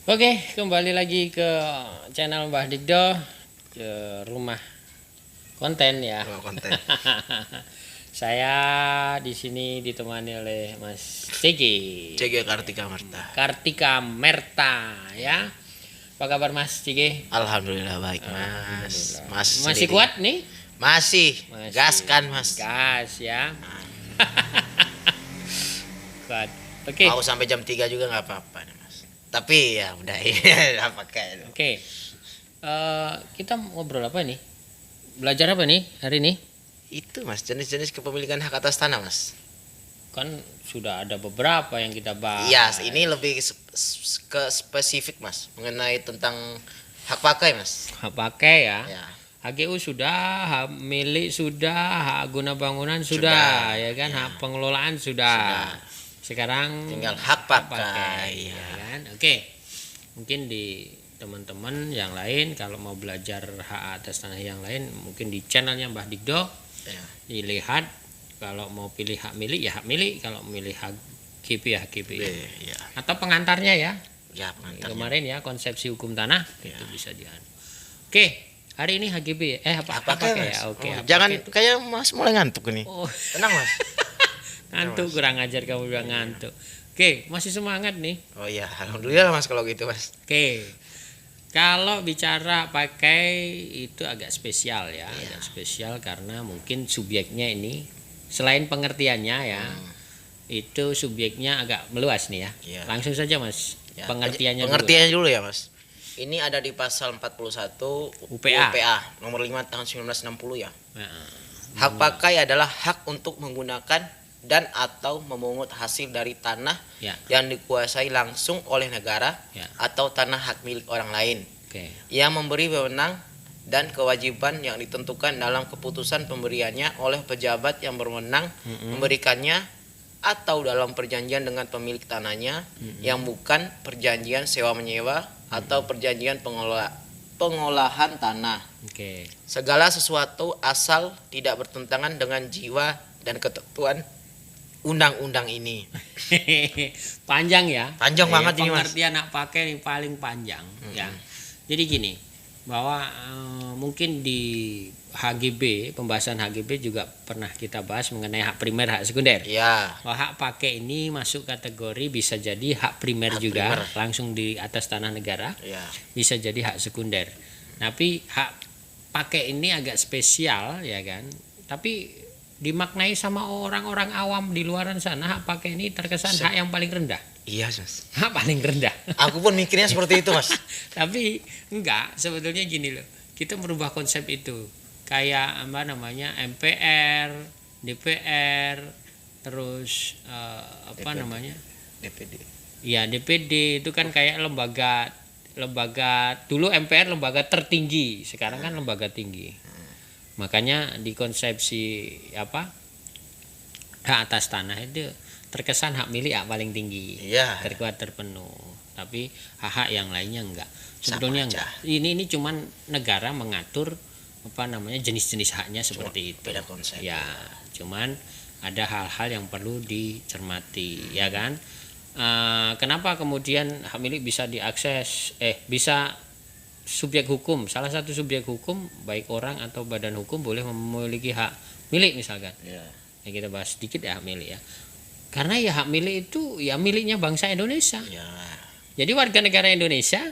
Oke, kembali lagi ke channel Mbah Digdo, ke rumah konten ya. Konten. Saya di sini ditemani oleh Mas Cigi. CG Kartika Merta. Kartika Merta ya. Apa kabar Mas Cigi? Alhamdulillah baik Mas. Mas Masih sendiri? kuat nih? Masih. Gas kan Mas. Gas ya. Kuat. Oke. Mau sampai jam 3 juga nggak apa-apa nih Mas. Tapi ya udah ya pakai. Oke. Kita ngobrol apa nih? Belajar apa nih hari ini? Itu Mas, jenis-jenis kepemilikan hak atas tanah Mas. Kan sudah ada beberapa yang kita bahas. Iya, ini lebih ke spesifik Mas, mengenai tentang hak pakai Mas. Hak pakai ya. Ya. HGU sudah, hak milik sudah, hak guna bangunan sudah, ya kan, ya. hak pengelolaan sudah. Sekarang Tinggal hak pakai. ya kan. Oke. Mungkin di teman-teman yang lain kalau mau belajar hak atas tanah yang lain mungkin di channelnya Mbah Digdo Ya. dilihat. Kalau mau pilih hak milik ya hak milik, kalau milih hak GP ya hak GP. Ya. Atau pengantarnya ya. Ya, pengantarnya. Kemarin ya konsepsi hukum tanah Ya. itu bisa dian. Oke, hari ini HGB hak pakai ya. Oke. Oh, hak jangan pakai itu- kayak Mas mulai ngantuk nih. Oh, Tenang Mas. ngantuk, kurang ajar kamu bilang ngantuk. Oke, masih semangat nih. Oh iya, alhamdulillah Mas kalau gitu Mas. Oke. Kalau bicara pakai itu agak spesial ya, agak spesial karena mungkin subjeknya ini selain pengertiannya ya, itu subjeknya agak meluas nih ya. Iya. Langsung saja Mas, Ya, pengertiannya dulu. pengertiannya dulu ya Mas. Ini ada di pasal 41 UPA. nomor 5 tahun 1960 ya. Nah, Hak pakai adalah hak untuk menggunakan dan atau memungut hasil dari tanah ya, yang dikuasai langsung oleh negara ya. atau tanah hak milik orang lain Oke. yang memberi wewenang dan kewajiban yang ditentukan dalam keputusan pemberiannya oleh pejabat yang berwenang memberikannya atau dalam perjanjian dengan pemilik tanahnya yang bukan perjanjian sewa menyewa atau perjanjian pengolahan tanah. Oke. Segala sesuatu asal tidak bertentangan dengan jiwa dan ketentuan undang-undang ini. Panjang ya. Panjang banget ini, Mas. Pengertian hak pakai yang paling panjang ya. Jadi gini, bahwa mungkin di HGB, pembahasan HGB juga pernah kita bahas mengenai hak primer, hak sekunder. Ya, Bahwa hak pakai ini masuk kategori bisa jadi hak primer Hak juga, primer. langsung di atas tanah negara, ya, bisa jadi hak sekunder. Tapi hak pakai ini agak spesial ya kan. Tapi dimaknai sama orang-orang awam di luaran sana, hak pakai ini terkesan hak yang paling rendah. iya Mas. Hak paling rendah. Aku pun mikirnya seperti itu Mas. Tapi enggak, sebetulnya gini loh. Kita merubah konsep itu. Kayak apa namanya? MPR, DPR, terus apa DPD. namanya? DPD. Ya, DPD itu kan kayak lembaga dulu MPR lembaga tertinggi, sekarang kan lembaga tinggi. Makanya di konsepsi apa? Hak atas tanah itu terkesan hak milik hak paling tinggi. Iya. Terkuat terpenuh. Tapi hak-hak yang lainnya enggak. Sama Sebetulnya aja. enggak. Ini cuman negara mengatur apa namanya jenis-jenis haknya seperti itu. Beda konsep. Ya, cuman ada hal-hal yang perlu dicermati, ya kan? Kenapa kemudian hak milik bisa diakses? Bisa subjek hukum, salah satu subjek hukum baik orang atau badan hukum boleh memiliki hak milik misalkan. Ya. Ya, kita bahas sedikit ya hak milik ya. Karena ya hak milik itu ya miliknya bangsa Indonesia. Ya. Jadi warga negara Indonesia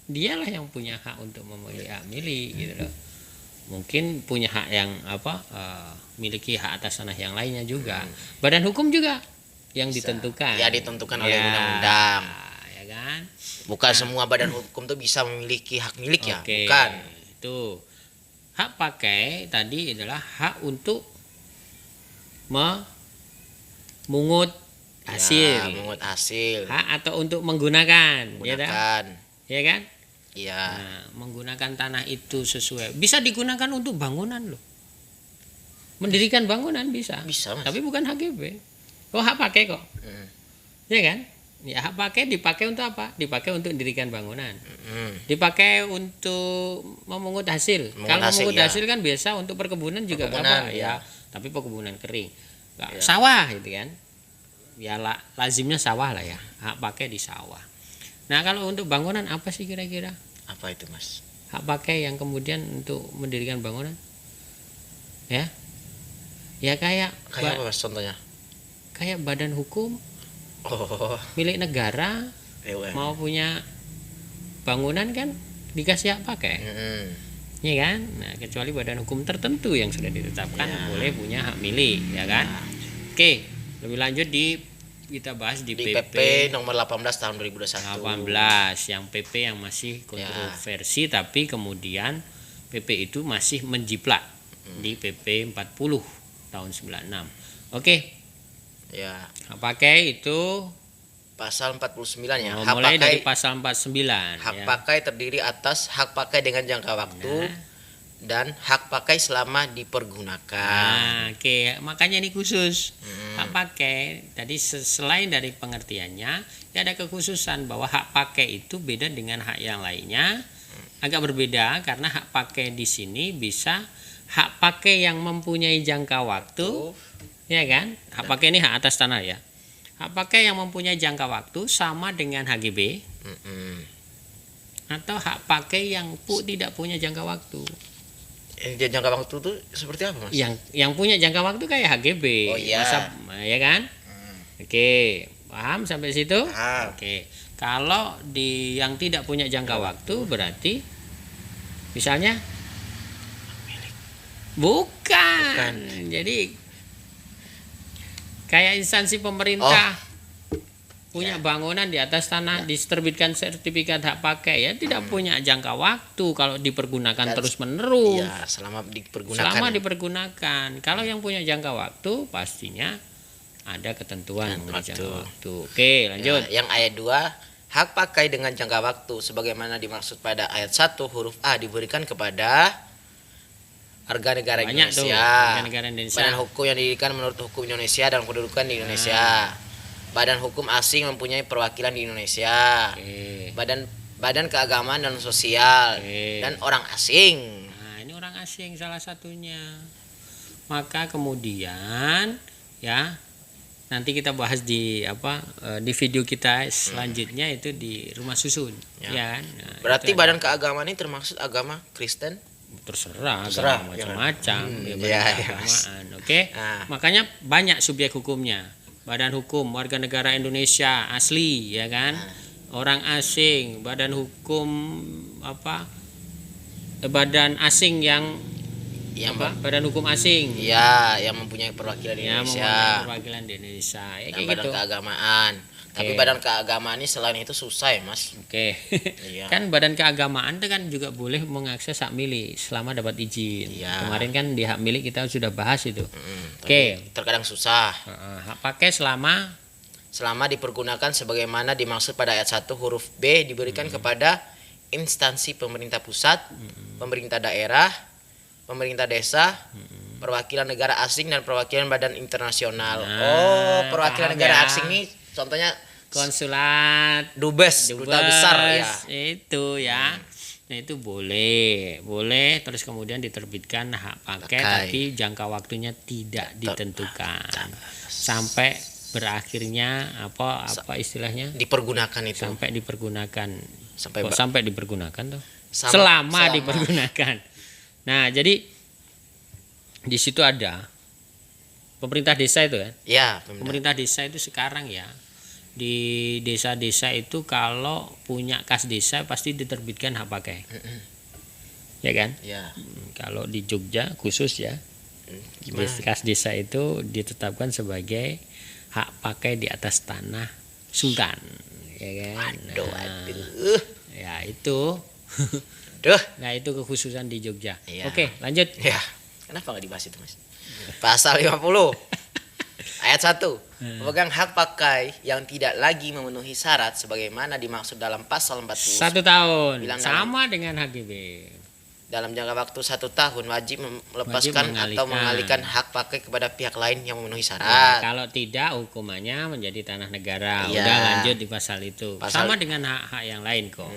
dialah yang punya hak untuk memiliki hak milik gitu loh. Mungkin punya hak yang miliki hak atas tanah yang lainnya juga. Badan hukum juga yang Bisa. ditentukan. Ya, ditentukan oleh Ya, undang-undang. Ya kan? Bukan semua badan hukum tuh bisa memiliki hak milik ya. Oke, Bukan. itu hak pakai tadi adalah hak untuk memungut hasil, Ya, mengut hasil. hak atau untuk menggunakan, ya kan? Gunakan. Ya kan? Iya. Nah, menggunakan tanah itu sesuai, bisa digunakan untuk bangunan loh, mendirikan bangunan bisa, Bisa Mas. tapi bukan HGB. Oh, hak pakai kok, Hmm. ya kan? Ya, hak pakai dipakai untuk apa? Dipakai untuk mendirikan bangunan. Dipakai untuk memungut hasil. Memungut Kalau hasil, memungut ya. hasil kan biasa untuk perkebunan juga Perkebunan, apa ya. ya. Tapi perkebunan kering. Nggak, Ya. sawah gitu kan. Ya lazimnya sawah lah ya. Hak pakai di sawah. Nah, kalau untuk bangunan apa sih kira-kira Apa itu, Mas? hak pakai yang kemudian untuk mendirikan bangunan? Ya, ya Kayak apa, Mas, contohnya? kayak badan hukum Oh, milik negara BUMN. mau punya bangunan kan dikasih hak pakai, Mm-mm. ya kan? Nah, kecuali badan hukum tertentu yang sudah ditetapkan Ya. boleh punya hak milik, ya kan? Oke, lebih lanjut kita bahas di Di PP nomor 18 tahun 2021. 18 yang PP yang masih kontroversi tapi kemudian PP itu masih menjiplak di PP 40 tahun 96. Oke, Ya, hak pakai itu pasal 49 ya. Hak mulai dari pakai pasal 49 hak ya. pakai terdiri atas hak pakai dengan jangka waktu Nah. dan hak pakai selama dipergunakan. Nah, oke, makanya ini khusus. Hak pakai tadi selain dari pengertiannya, ya ada kekhususan bahwa hak pakai itu beda dengan hak yang lainnya. Agak berbeda karena hak pakai di sini bisa hak pakai yang mempunyai jangka waktu, ya kan? Hak pakai ini hak atas tanah ya. Hak pakai yang mempunyai jangka waktu sama dengan HGB Mm-mm. atau hak pakai yang tidak punya jangka waktu. Jangka waktu itu seperti apa, Mas? Yang punya jangka waktu kayak HGB. Oh, iya. Ya kan? Oke, paham sampai situ? Paham. Oke. Kalau yang tidak punya jangka waktu berarti misalnya bukan. Jadi kayak instansi pemerintah punya bangunan di atas tanah diterbitkan sertifikat hak pakai ya tidak punya jangka waktu kalau dipergunakan terus-menerus. Ya, selama dipergunakan. Selama dipergunakan. Kalau yang punya jangka waktu pastinya ada ketentuan mengenai jangka waktu. Oke, lanjut. Ya, yang ayat 2, hak pakai dengan jangka waktu sebagaimana dimaksud pada ayat 1 huruf A diberikan kepada warga negara Banyak tuh, Indonesia, warga negara Indonesia. badan hukum yang didirikan menurut hukum Indonesia dan kedudukan di Indonesia, badan hukum asing mempunyai perwakilan di Indonesia, Oke. badan keagamaan dan sosial, dan orang asing. Nah, ini orang asing salah satunya. Maka kemudian ya nanti kita bahas di di video kita selanjutnya itu di rumah susun, ya kan? Nah, Berarti itu badan keagamaan ini termasuk agama Kristen? terserah Terserah, macam-macam ya, Ya, keagamaan. Oke. Nah. Makanya banyak subjek hukumnya. Badan hukum warga negara Indonesia asli, ya kan? Orang asing, badan hukum badan asing yang badan hukum asing. Ya, yang mempunyai perwakilan di Ya, Indonesia. mempunyai perwakilan di Indonesia. Ya, Dan kayak badan gitu. keagamaan. Tapi badan keagamaan ini selain itu susah ya, Mas. Oke. Iya. Kan badan keagamaan itu kan juga boleh mengakses hak milik selama dapat izin. Iya. Kemarin kan di hak milik kita sudah bahas itu. Tapi terkadang susah. Hak pakai selama Dipergunakan sebagaimana dimaksud pada ayat 1 huruf B diberikan kepada instansi pemerintah pusat, pemerintah daerah, pemerintah desa, perwakilan negara asing dan perwakilan badan internasional. Perwakilan paham negara ya. asing ini contohnya konsulat, dubes, duta besar ya. itu ya. Nah, itu boleh terus kemudian diterbitkan hak pakai tapi jangka waktunya tidak ditentukan sampai berakhirnya apa istilahnya Dipergunakan itu. sampai dipergunakan Sampai sampai dipergunakan tuh selama dipergunakan. Nah, jadi di situ ada pemerintah desa itu kan. Ya, Pemerintah desa itu sekarang ya di desa-desa itu kalau punya kas desa pasti diterbitkan hak pakai. Ya kan? Ya. Kalau di Jogja khusus ya. Gimana? Kas desa itu ditetapkan sebagai hak pakai di atas tanah sultan. Ya kan? Waduh. Ya itu. Duh. Nah, itu kekhususan di Jogja. Iya. Oke, lanjut. Ya. Kenapa nggak dibahas itu, Mas? Pasal 50 ayat 1. Pemegang hak pakai yang tidak lagi memenuhi syarat sebagaimana dimaksud dalam pasal 40 1 tahun. Bilang Sama dengan HGB. dalam jangka waktu 1 tahun wajib melepaskan atau mengalihkan hak pakai kepada pihak lain yang memenuhi Ya, syarat. kalau tidak hukumannya menjadi tanah negara. Iya. Udah lanjut di pasal itu. Sama dengan hak-hak yang lain kok.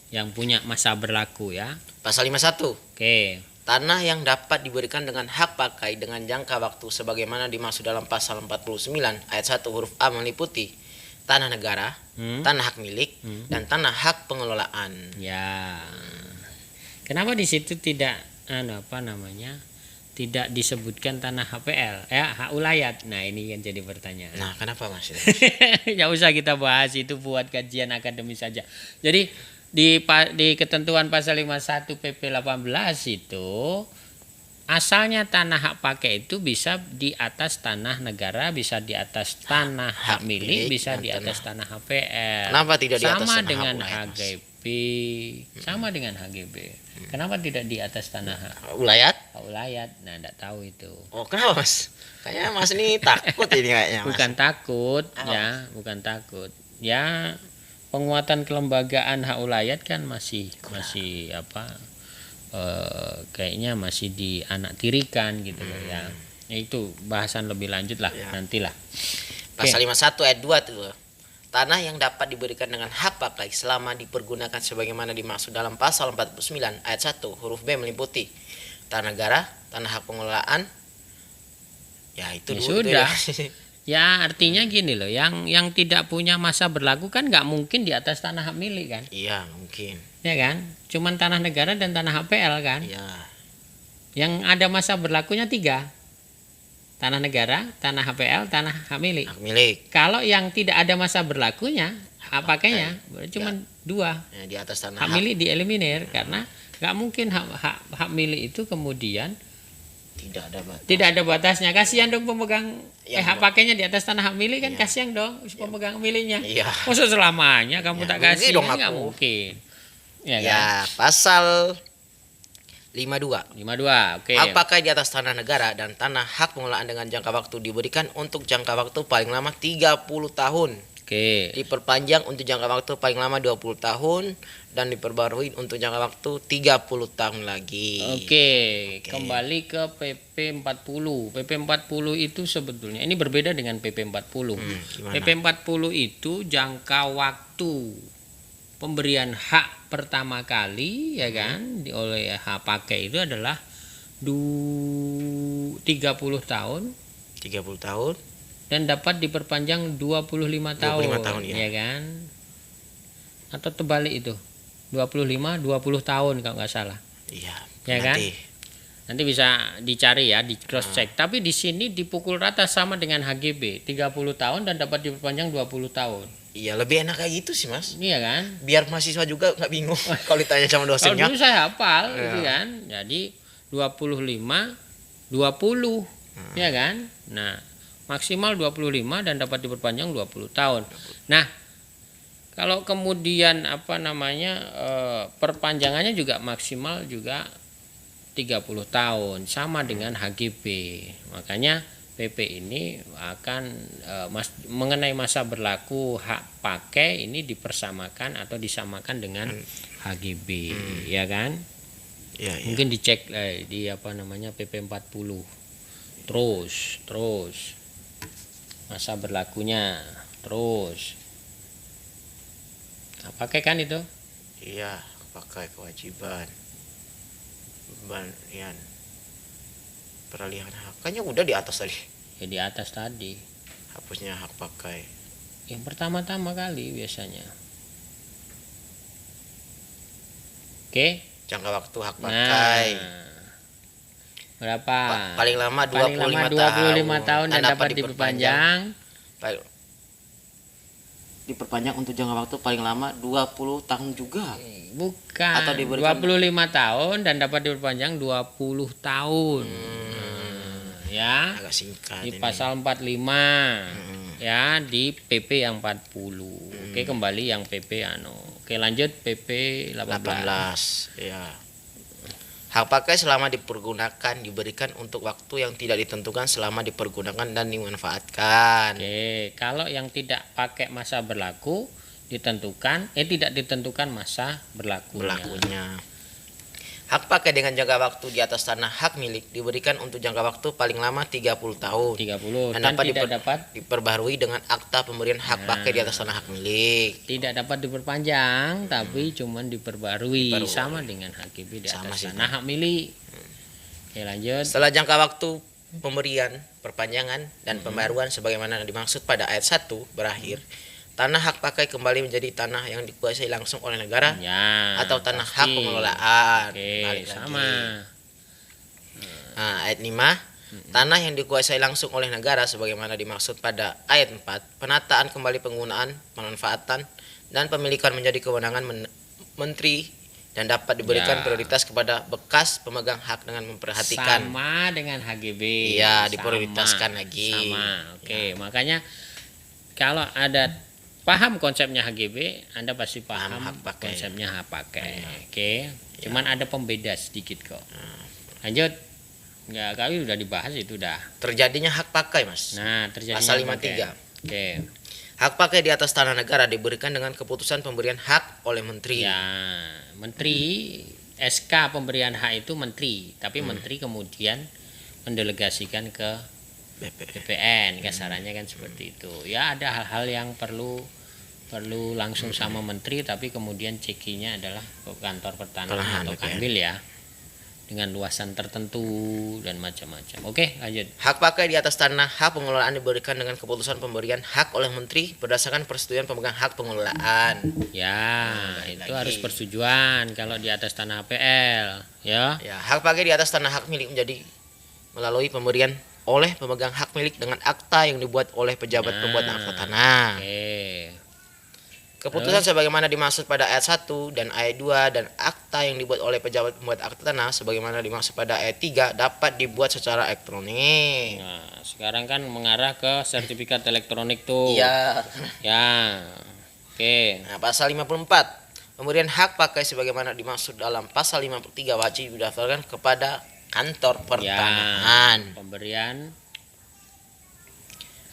Yang punya masa berlaku ya. Pasal 51. Oke. Tanah yang dapat diberikan dengan hak pakai dengan jangka waktu sebagaimana dimaksud dalam pasal 49 ayat 1 huruf A meliputi tanah negara, tanah hak milik, dan tanah hak pengelolaan. Ya. Kenapa di situ tidak tidak disebutkan tanah HPL, hak ulayat? Nah, ini kan jadi pertanyaan. Nah, kenapa Mas? Ya usah kita bahas, itu buat kajian akademis saja. Jadi di ketentuan pasal 51 PP 18 itu asalnya tanah hak pakai itu bisa di atas tanah negara, bisa di atas tanah hak milik, bisa di atas tanah HPL. Kenapa tidak di atas sama tanah dengan hak ulayat, HGB? Sama dengan HGB. Kenapa tidak di atas tanah ulayat? hak ulayat? Nah, enggak tahu itu. Oh, kenapa Mas? Kayaknya Mas ini takut ini kayaknya Mas. Bukan takut, ya, bukan takut. Ya, penguatan kelembagaan hak ulayat kan masih kayaknya masih dianaktirikan gitu loh ya. Itu bahasan lebih lanjut lah nantilah. Pasal 51 ayat 2 tuh. Tanah yang dapat diberikan dengan hak pakai selama dipergunakan sebagaimana dimaksud dalam pasal 49 ayat 1 huruf B meliputi tanah negara, tanah hak pengelolaan. Ya itu Ya dulu sudah. itu Ya artinya gini loh, yang tidak punya masa berlaku kan nggak mungkin di atas tanah hak milik kan? Iya, mungkin. Ya kan? Cuman tanah negara dan tanah HPL kan? Iya. Yang ada masa berlakunya 3. Tanah negara, tanah HPL, tanah hak milik. Hak milik. Kalau yang tidak ada masa berlakunya, hak pakainya cuma 2. Ya, di atas tanah Hak milik dieliminir karena nggak mungkin hak milik itu kemudian tidak ada batas. tidak ada batasnya. Kasihan dong pemegang hak pakainya di atas tanah hak milik kan, Iya. kasihan dong pemegang miliknya. Iya. Masa selamanya kamu tak rugi kasih, dong nggak aku. mungkin. Ya, Ya, kan? pasal 52. 52. Oke. Hak pakai di atas tanah negara dan tanah hak pengelolaan dengan jangka waktu diberikan untuk jangka waktu paling lama 30 tahun. Oke. Diperpanjang untuk jangka waktu paling lama 20 tahun dan diperbarui untuk jangka waktu 30 tahun lagi. Oke, kembali ke PP 40. PP 40 itu sebetulnya ini berbeda dengan PP 40. Gimana? PP 40 itu jangka waktu pemberian hak pertama kali ya kan oleh hak pakai itu adalah 30 tahun 30 tahun dan dapat diperpanjang 25 tahun, 25 tahun, ya. ya kan? Atau terbalik itu. 25 20 tahun kalau nggak salah. iya Ya kan? Nanti bisa dicari ya, di cross check. Tapi di sini dipukul rata sama dengan HGB, 30 tahun dan dapat diperpanjang 20 tahun. Iya, lebih enak kayak gitu sih Mas, Iya kan? biar mahasiswa juga nggak bingung kalau ditanya sama Kalau dosennya. dulu saya hafal Iya. gitu kan. Jadi 25 20 ya kan? Nah, maksimal 25 dan dapat diperpanjang 20 tahun. Nah, kalau kemudian perpanjangannya juga maksimal juga 30 tahun sama dengan HGB. Makanya PP ini akan mengenai masa berlaku hak pakai ini dipersamakan atau disamakan dengan HGB, ya kan? Iya, iya. Mungkin dicek di PP 40. Terus masa berlakunya terus. Hak pakai kan itu? Iya, pakai kewajiban. Peralihan hak. Kayaknya udah di atas tadi. Ya di atas tadi. Hapusnya hak pakai. Yang pertama-tama kali biasanya. Oke. Jangka waktu hak pakai. Berapa? Paling lama 25 Paling lama 25 tahun dan dapat diperpanjang. Diperpanjang untuk jangka waktu paling lama 20 tahun juga. Bukan. Atau diberikan 25 tahun dan dapat diperpanjang 20 tahun. Ya. Agak singkat Di ini. pasal 45. Ya, di PP yang 40. Oke, kembali yang PP Oke, lanjut PP 18. Ya. Hak pakai selama dipergunakan diberikan untuk waktu yang tidak ditentukan selama dipergunakan dan dimanfaatkan. Oke, kalau yang tidak pakai masa berlaku tidak ditentukan masa berlakunya. Hak pakai dengan jangka waktu di atas tanah hak milik diberikan untuk jangka waktu paling lama 30 tahun. 30 Dan dan dapat tidak dapat diperbarui dengan akta pemberian hak pakai di atas tanah hak milik. tidak dapat diperpanjang tapi cuman diperbarui Diperbarui. sama dengan HGB di Sama atas sih, tanah hak milik. Oke, lanjut. Setelah jangka waktu pemberian, perpanjangan dan pembaruan sebagaimana dimaksud pada ayat 1 berakhir, tanah hak pakai kembali menjadi tanah yang dikuasai langsung oleh negara Ya, atau tanah pasti. hak pengelolaan. Oke, Balik sama. lagi. Nah, ayat 5, tanah yang dikuasai langsung oleh negara sebagaimana dimaksud pada ayat 4, penataan kembali penggunaan, pemanfaatan, dan pemilikan menjadi kewenangan menteri dan dapat diberikan Ya. prioritas kepada bekas pemegang hak dengan memperhatikan. Sama dengan HGB. Iya, Sama. diprioritaskan lagi. Sama. Oke, makanya kalau ada paham konsepnya HGB, Anda pasti paham hak pakai. konsepnya hak pakai. Oke. Cuman ada pembeda sedikit kok. Lanjut. Ya, kami udah dibahas itu dah. Terjadinya hak pakai, Mas. Nah, terjadi Pasal 53. Oke. Hak pakai di atas tanah negara diberikan dengan keputusan pemberian hak oleh menteri. Ya, menteri SK pemberian hak itu menteri, tapi menteri kemudian mendelegasikan ke BPN, kasarannya kan seperti itu. Ya, ada hal-hal yang perlu langsung sama menteri, tapi kemudian cekinya adalah ke kantor pertanahan atau BPN. Kanwil ya, dengan luasan tertentu dan macam-macam. Oke, lanjut. Hak pakai di atas tanah hak pengelolaan diberikan dengan keputusan pemberian hak oleh menteri berdasarkan persetujuan pemegang hak pengelolaan. Ya, itu lagi. harus persetujuan kalau di atas tanah APL, ya. Ya, hak pakai di atas tanah hak milik menjadi melalui pemberian oleh pemegang hak milik dengan akta yang dibuat oleh pejabat pembuat akta tanah. Oke. Keputusan sebagaimana dimaksud pada ayat 1 dan ayat 2 dan akta yang dibuat oleh pejabat pembuat akta tanah sebagaimana dimaksud pada ayat 3 dapat dibuat secara elektronik. Nah, sekarang kan mengarah ke sertifikat elektronik tuh. Iya. Ya. Oke. Nah, pasal 54. Pemberian hak pakai sebagaimana dimaksud dalam pasal 53 wajib didaftarkan kepada kantor pertanahan. Ya, pemberian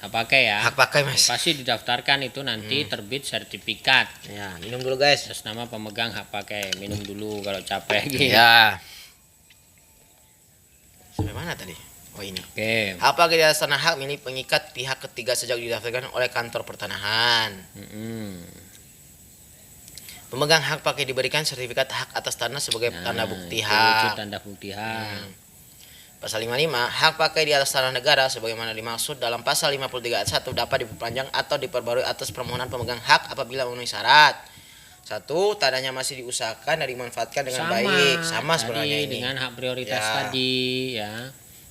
hak pakai ya. Hak pakai, Mas. Pasti didaftarkan itu nanti terbit sertifikat Ya, minum dulu, guys. atas nama pemegang hak pakai. Minum dulu kalau capek gitu. Ya. Sampai mana tadi? Oh, ini. Oke. Hak pakai di atas tanah hak milik pengikat pihak ketiga sejak didaftarkan oleh kantor pertanahan. Mm-mm. Pemegang hak pakai diberikan sertifikat hak atas tanah sebagai tanda bukti itu hak. tanda bukti hak. Pasal 55, hak pakai di atas tanah negara sebagaimana dimaksud dalam pasal 53 ayat 1 dapat diperpanjang atau diperbarui atas permohonan pemegang hak apabila memenuhi syarat. 1. Tanahnya masih diusahakan dan dimanfaatkan dengan baik. Sama sebenarnya ini. dengan hak prioritas Ya. tadi ya.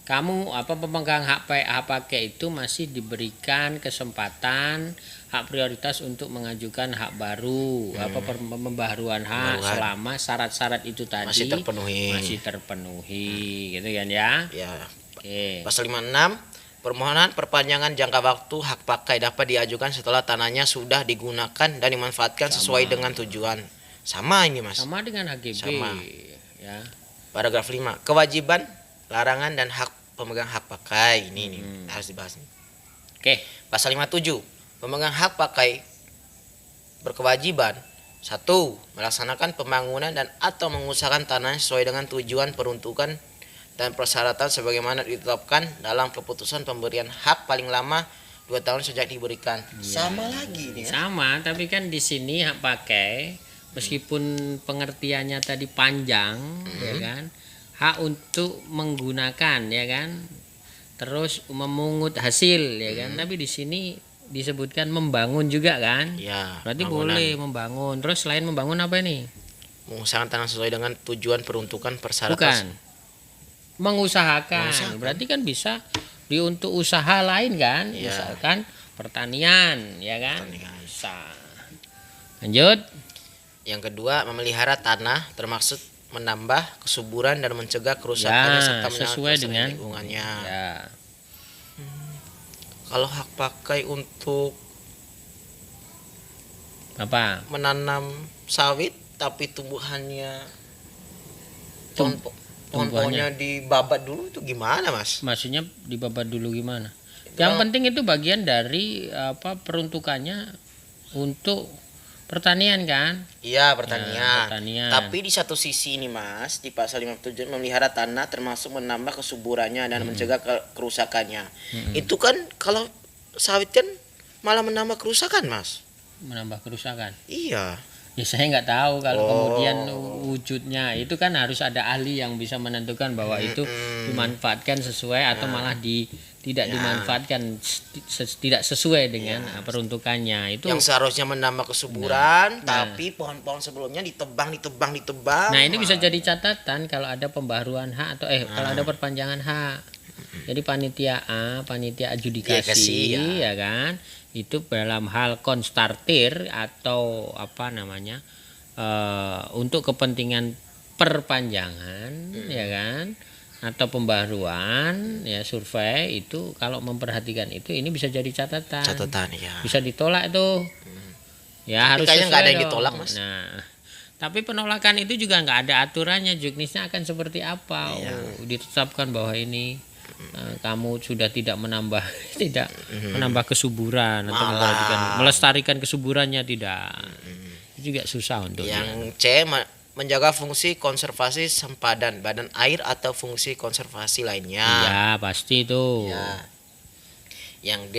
Kamu pemegang hak pakai itu masih diberikan kesempatan hak prioritas untuk mengajukan hak baru, pembaharuan hak Pembaruan. selama syarat-syarat itu tadi Masih terpenuhi. gitu kan ya. Ya. Oke. Pasal 56, permohonan perpanjangan jangka waktu hak pakai dapat diajukan setelah tanahnya sudah digunakan dan dimanfaatkan sesuai dengan tujuan. Sama ini, Mas. Sama dengan HGB Sama. ya. Paragraf 5, kewajiban, larangan dan hak pemegang hak pakai. Ini harus dibahas nih. Oke. Pasal 57, pemegang hak pakai berkewajiban 1. Melaksanakan pembangunan dan atau mengusahakan tanah sesuai dengan tujuan peruntukan dan persyaratan sebagaimana ditetapkan dalam keputusan pemberian hak paling lama 2 tahun sejak diberikan. Sama lagi nih. Sama, tapi kan di sini hak pakai meskipun pengertiannya tadi panjang ya kan, hak untuk menggunakan ya kan, terus memungut hasil ya kan, tapi di sini disebutkan membangun juga kan. Ya, Berarti bangunan. boleh membangun. Terus selain membangun apa ini? Mengusahakan tanah sesuai dengan tujuan peruntukan persyaratan. Bukan. Mengusahakan. Berarti kan bisa untuk usaha lain kan, Iya. misalkan pertanian ya kan. Pertanian. Bisa. Lanjut. Yang kedua, memelihara tanah termaksud menambah kesuburan dan mencegah kerusakannya Ya, serta menyelamatkan sesuai dengan lingkungannya. ya. Kalau hak pakai untuk Apa? menanam sawit tapi tumbuhannya pohon-pohonnya dibabat dulu itu gimana, Mas? Maksudnya dibabat dulu gimana? Itu Yang kan- penting itu bagian dari peruntukannya untuk pertanian kan? Iya, pertanian. pertanian. Tapi di satu sisi ini, Mas, di pasal 57 memelihara tanah termasuk menambah kesuburannya dan mencegah kerusakannya. Itu kan kalau sawit kan malah menambah kerusakan, Mas. Menambah kerusakan. Iya. Ya saya nggak tahu kalau Oh. kemudian wujudnya itu kan harus ada ahli yang bisa menentukan bahwa itu dimanfaatkan sesuai atau malah tidak dimanfaatkan, tidak sesuai dengan peruntukannya itu. Yang seharusnya menambah kesuburan, tapi pohon-pohon sebelumnya ditebang. Nah, ini bisa jadi catatan kalau ada pembaruan hak atau kalau ada perpanjangan hak. Jadi panitia adjudikasi ya kan, itu dalam hal konstartir atau apa namanya untuk kepentingan perpanjangan ya kan, atau pembaruan ya survei itu kalau memperhatikan itu ini bisa jadi catatan ya. Bisa ditolak itu ya. Tapi harus kayaknya nggak ada yang dong. ditolak, Mas. Nah, tapi penolakan itu juga nggak ada aturannya, juknisnya akan seperti apa. Ditetapkan bahwa ini kamu sudah tidak menambah menambah kesuburan atau melestarikan kesuburannya, tidak. Itu juga susah untuk yang C menjaga fungsi konservasi sempadan badan air atau fungsi konservasi lainnya. Iya, pasti itu. Ya. Yang D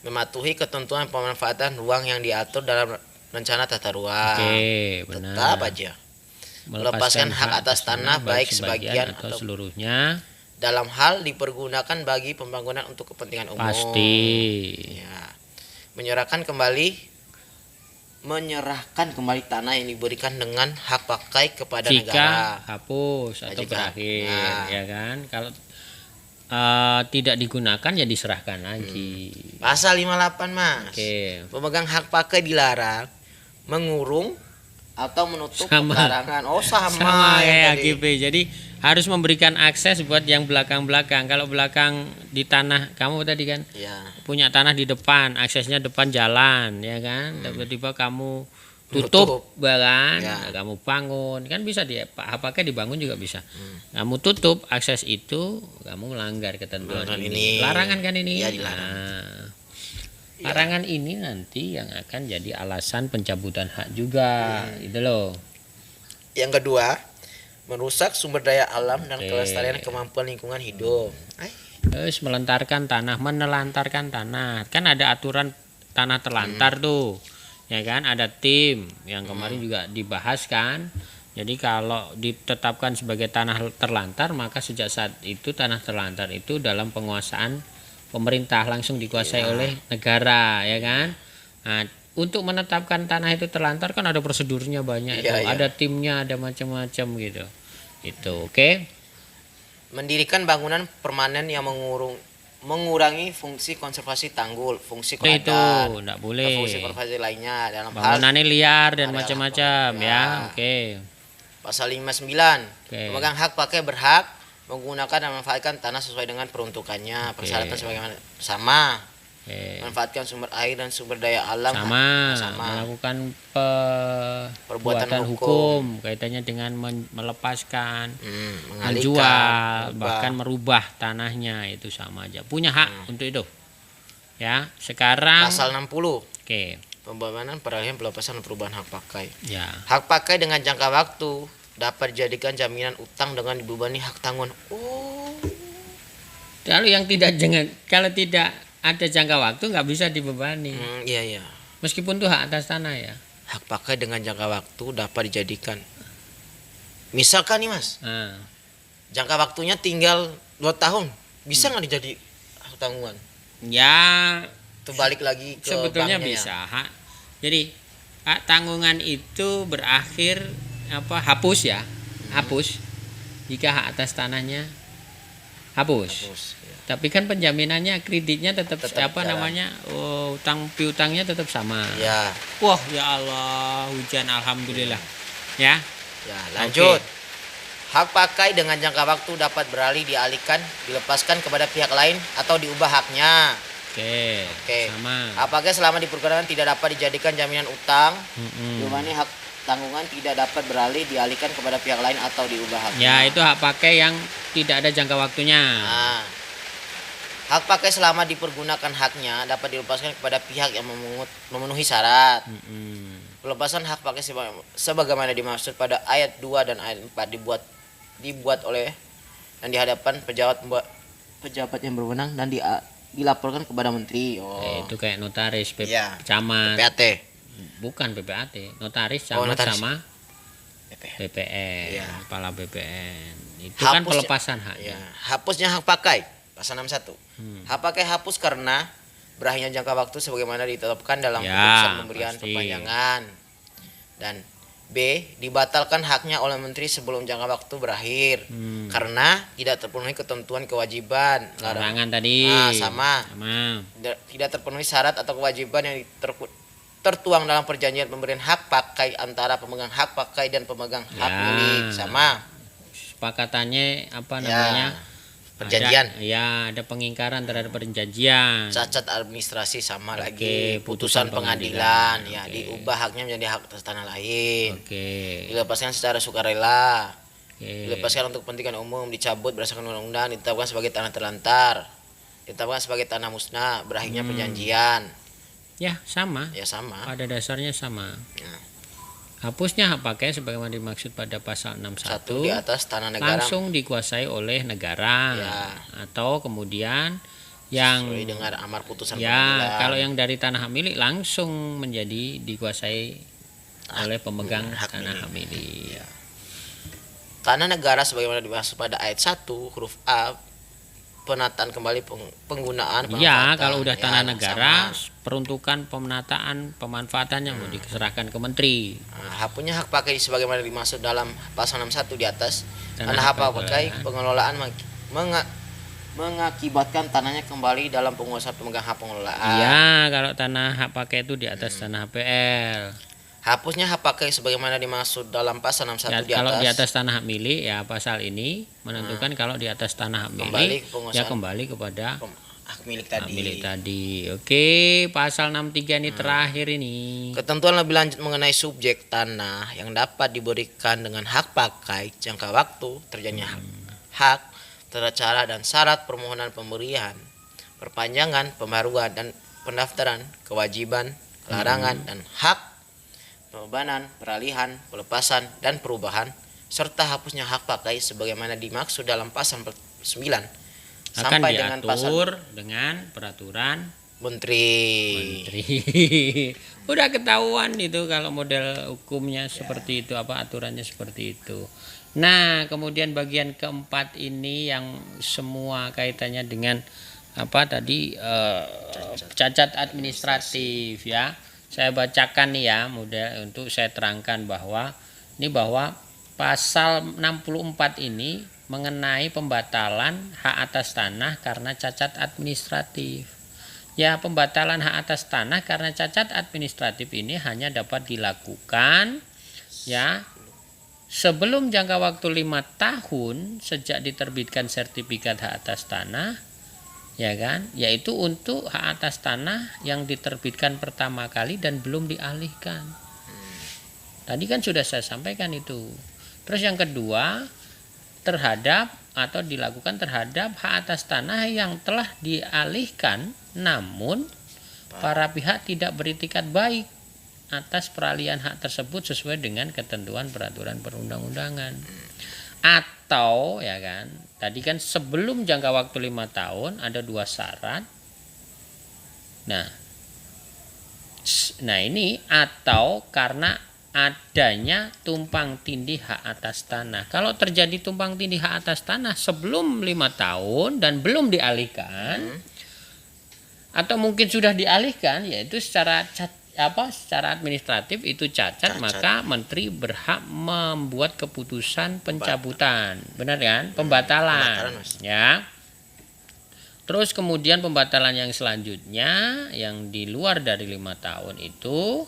mematuhi ketentuan pemanfaatan ruang yang diatur dalam rencana tata ruang. Oke, benar. Tetap aja melepaskan hak atas tanah baik sebagian atau seluruhnya dalam hal dipergunakan bagi pembangunan untuk kepentingan umum. Pasti. Ya. Menyerahkan kembali tanah yang diberikan dengan hak pakai kepada jika negara. Hapus atau berakhir, ya kan. Kalau tidak digunakan ya diserahkan lagi. Pasal 58, Mas. Oke. Pemegang hak pakai dilarang mengurung atau menutup pekarangan. Sama kayak AGP. Jadi harus memberikan akses buat yang belakang-belakang. Kalau belakang di tanah kamu tadi kan punya tanah di depan, aksesnya depan jalan, ya kan. Tiba-tiba kamu tutup kan, kamu bangun kan bisa pakai dibangun juga bisa. Kamu tutup akses itu, kamu melanggar ketentuan ini. Larangan kan ini. Larangan ini nanti yang akan jadi alasan pencabutan hak juga, gitu loh. Yang kedua, merusak sumber daya alam dan kelestarian kemampuan lingkungan hidup. Terus menelantarkan tanah. Kan ada aturan tanah terlantar tuh. Ya kan, ada tim yang kemarin juga dibahas kan. Jadi kalau ditetapkan sebagai tanah terlantar, maka sejak saat itu tanah terlantar itu dalam penguasaan pemerintah, langsung dikuasai oleh negara, ya kan. Nah, untuk menetapkan tanah itu terlantar kan ada prosedurnya banyak, ada timnya, ada macam-macam gitu. Itu oke. Mendirikan bangunan permanen yang mengurangi fungsi konservasi tanggul, fungsi kelautan, itu enggak boleh. Fungsi konservasi lainnya dalam bangunannya liar dan macam-macam ya. Oke. Pasal 59. Pemegang hak pakai berhak menggunakan dan memanfaatkan tanah sesuai dengan peruntukannya. Persyaratan sebagaimana sama. Manfaatkan sumber air dan sumber daya alam sama. Melakukan perbuatan hukum kaitannya dengan melepaskan, menjual, bahkan merubah tanahnya, itu sama aja. Punya hak untuk itu. Ya, sekarang pasal 60. Oke. Pembangunan, peralihan, pelepasan, dan perubahan hak pakai. Ya. Hak pakai dengan jangka waktu dapat dijadikan jaminan utang dengan dibebani hak tanggungan. Kalau tidak ada jangka waktu nggak bisa dibebani. Iya. Meskipun itu hak atas tanah ya. Hak pakai dengan jangka waktu dapat dijadikan. Misalkan nih, Mas. Jangka waktunya tinggal 2 tahun. Bisa nggak dijadi hak tanggungan? Ya, itu balik lagi ke sebetulnya bisa. Jadi hak tanggungan itu berakhir hapus ya. Hapus jika hak atas tanahnya hapus. Tapi kan penjaminannya, kreditnya tetap namanya, utang piutangnya tetap sama. Ya. Wah, ya Allah, hujan alhamdulillah. Ya. Ya, lanjut. Hak pakai dengan jangka waktu dapat beralih, dialihkan, dilepaskan kepada pihak lain atau diubah haknya. Oke. Sama. Hak pakai selama dipergunakan tidak dapat dijadikan jaminan utang. Dimana hak tanggungan tidak dapat beralih, dialihkan kepada pihak lain atau diubah haknya. Ya, itu hak pakai yang tidak ada jangka waktunya. Hak pakai selama dipergunakan haknya dapat dilepaskan kepada pihak yang memenuhi syarat. Pelepasan hak pakai sebagaimana dimaksud pada ayat 2 dan ayat 4 dibuat oleh dan di hadapan pejabat yang berwenang dan dilaporkan kepada menteri. Itu kayak notaris, camat, PPAT. Bukan PPAT, notaris, camat, sama BPN, kepala BPN. Itu kan pelepasan hak. Hapusnya hak pakai Pasal 61. Hmm. Hak pakai hapus karena berakhirnya jangka waktu sebagaimana ditetapkan dalam Ya, keputusan pemberian pasti. perpanjangan. Dan B. Dibatalkan haknya oleh menteri sebelum jangka waktu berakhir karena tidak terpenuhi ketentuan kewajiban. Larangan tadi. Sama. Tidak terpenuhi syarat atau kewajiban yang tertuang dalam perjanjian pemberian hak pakai antara pemegang hak pakai dan pemegang hak milik. Sama. Sepakatannya apa namanya? Perjanjian. Ada pengingkaran terhadap perjanjian. Cacat administrasi sama lagi. Putusan pengadilan. Ya, diubah haknya menjadi hak atas tanah lain. Dilepaskan secara sukarela. Dilepaskan untuk kepentingan umum, dicabut berdasarkan undang-undang, ditetapkan sebagai tanah terlantar, ditetapkan sebagai tanah musnah, berakhirnya perjanjian. Ya, sama. Pada dasarnya sama. Hapusnya hak pakai sebagaimana dimaksud pada pasal 61 di atas tanah negara langsung dikuasai oleh negara. Atau kemudian yang sesuai dengan amar putusan pengadilan. Kalau yang dari tanah hak milik langsung menjadi dikuasai oleh pemegang tanah hak milik. Tanah negara sebagaimana dimaksud pada ayat 1 huruf A, penataan kembali penggunaan pemanfaatan. Kalau udah tanah negara, peruntukan pemenataan pemanfaatan yang mau diserahkan ke menteri. Punya hak pakai sebagaimana dimaksud dalam pasal 61 di atas. Tanah hak pakai pengelolaan mengakibatkan tanahnya kembali dalam penguasaan pemegang hak pengelolaan. Kalau tanah hak pakai itu di atas tanah HPL. Hapusnya hak pakai sebagaimana dimaksud dalam pasal 61 di atas. Kalau di atas tanah hak milik pasal ini menentukan kalau di atas tanah hak milik kembali kepada hak milik tadi. Oke, pasal 63 ini terakhir ini. Ketentuan lebih lanjut mengenai subjek tanah yang dapat diberikan dengan hak pakai, jangka waktu, terjadinya hak, tata cara dan syarat permohonan pemberian, perpanjangan, pembaruan dan pendaftaran, kewajiban, larangan dan hak, pembebanan, peralihan, pelepasan, dan perubahan, serta hapusnya hak pakai sebagaimana dimaksud dalam pasal 9 sampai dengan pasal dengan peraturan menteri. Udah ketahuan itu kalau model hukumnya seperti itu, aturannya seperti itu. Nah, kemudian bagian keempat ini yang semua kaitannya dengan cacat administratif ya. Saya bacakan nih ya model untuk saya terangkan bahwa pasal 64 ini mengenai pembatalan hak atas tanah karena cacat administratif. Ya, pembatalan hak atas tanah karena cacat administratif ini hanya dapat dilakukan ya sebelum jangka waktu 5 tahun sejak diterbitkan sertifikat hak atas tanah. Ya kan, yaitu untuk hak atas tanah yang diterbitkan pertama kali dan belum dialihkan. Tadi kan sudah saya sampaikan itu. Terus yang kedua, terhadap atau dilakukan terhadap hak atas tanah yang telah dialihkan namun para pihak tidak beritikat baik atas peralihan hak tersebut sesuai dengan ketentuan peraturan perundang-undangan. Atau ya kan, tadi kan sebelum jangka waktu 5 tahun ada 2 syarat. Nah ini atau karena adanya tumpang tindih hak atas tanah. Kalau terjadi tumpang tindih hak atas tanah sebelum 5 tahun dan belum dialihkan, atau mungkin sudah dialihkan, yaitu secara administratif itu cacat, maka menteri berhak membuat keputusan pencabutan, benar kan? Pembatalan ya. Terus kemudian pembatalan yang selanjutnya yang di luar dari 5 tahun itu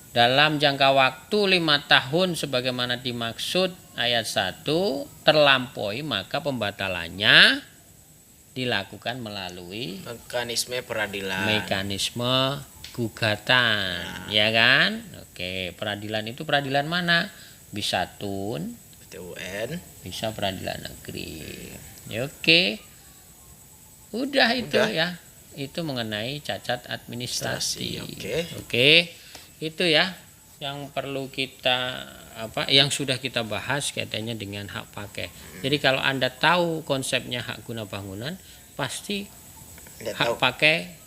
dalam jangka waktu 5 tahun sebagaimana dimaksud ayat 1 terlampaui, maka pembatalannya dilakukan melalui mekanisme peradilan, mekanisme gugatan, ya kan? Oke, peradilan itu peradilan mana? Bisa TUN, PT-UN, bisa peradilan negeri. Ya, oke. Udah itu ya. Itu mengenai cacat administrasi. Oke. Itu ya yang perlu kita yang sudah kita bahas kaitannya dengan hak pakai. Jadi kalau Anda tahu konsepnya hak guna bangunan, pasti hak pakai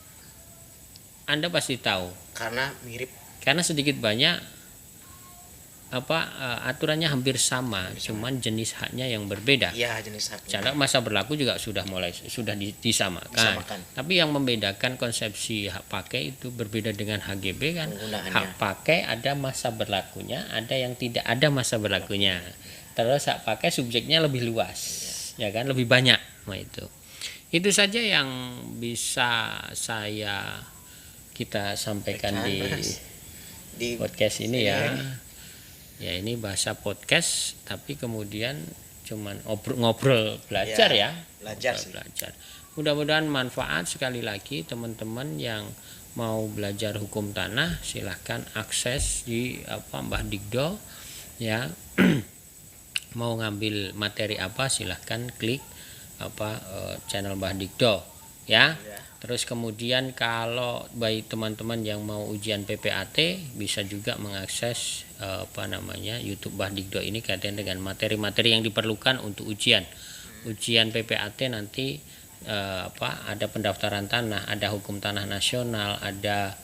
Anda pasti tahu. Karena mirip. Karena sedikit banyak aturannya hampir sama, cuman jenis haknya yang berbeda. Ya, jenis haknya. Cara masa berlaku juga sudah disamakan. Tapi yang membedakan konsepsi hak pakai itu berbeda dengan HGB kan. Hak pakai ada masa berlakunya, ada yang tidak ada masa berlakunya. Terus hak pakai subjeknya lebih luas, ya kan, lebih banyak. Nah, itu saja yang bisa kita sampaikan di podcast ini ya. Ya, ini bahasa podcast tapi kemudian cuman ngobrol belajar ya. Belajar. Mudah-mudahan manfaat. Sekali lagi teman-teman yang mau belajar hukum tanah silahkan akses di Mbah Digdo ya. Mau ngambil materi apa silahkan klik channel Mbah Digdo ya. Terus kemudian kalau bagi teman-teman yang mau ujian PPAT bisa juga mengakses YouTube Mbah Digdo ini kaitan dengan materi-materi yang diperlukan untuk ujian PPAT nanti. Ada pendaftaran tanah, ada hukum tanah nasional, ada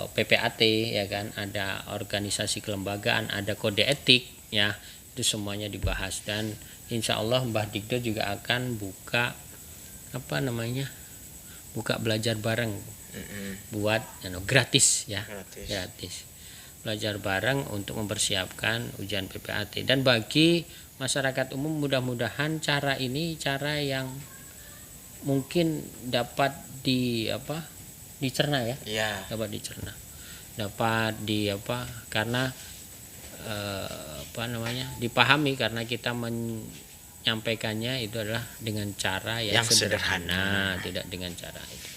PPAT ya kan, ada organisasi kelembagaan, ada kode etik ya, itu semuanya dibahas. Dan insya Allah Mbah Digdo juga akan buka buka belajar bareng buat gratis ya, gratis belajar bareng untuk mempersiapkan ujian PPAT. Dan bagi masyarakat umum mudah-mudahan cara yang mungkin dapat dicerna ya, dapat dicerna, karena dipahami, karena kita menyampaikannya itu adalah dengan cara yang sederhana, tidak dengan cara itu.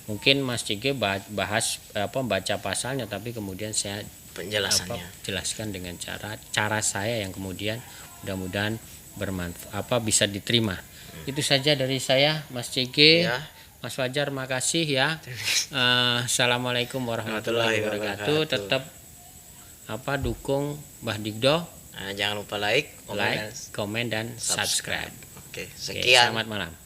Mungkin Mas Cige bahas baca pasalnya, tapi kemudian saya jelaskan dengan cara saya yang kemudian mudah-mudahan bermanfaat, bisa diterima. Itu saja dari saya, Mas Cige. Mas Fajar, makasih ya. Assalamualaikum warahmatullahi wabarakatuh. Tetap dukung Mbah Digdo. Jangan lupa like, komen dan subscribe. Oke, sekian. Selamat malam.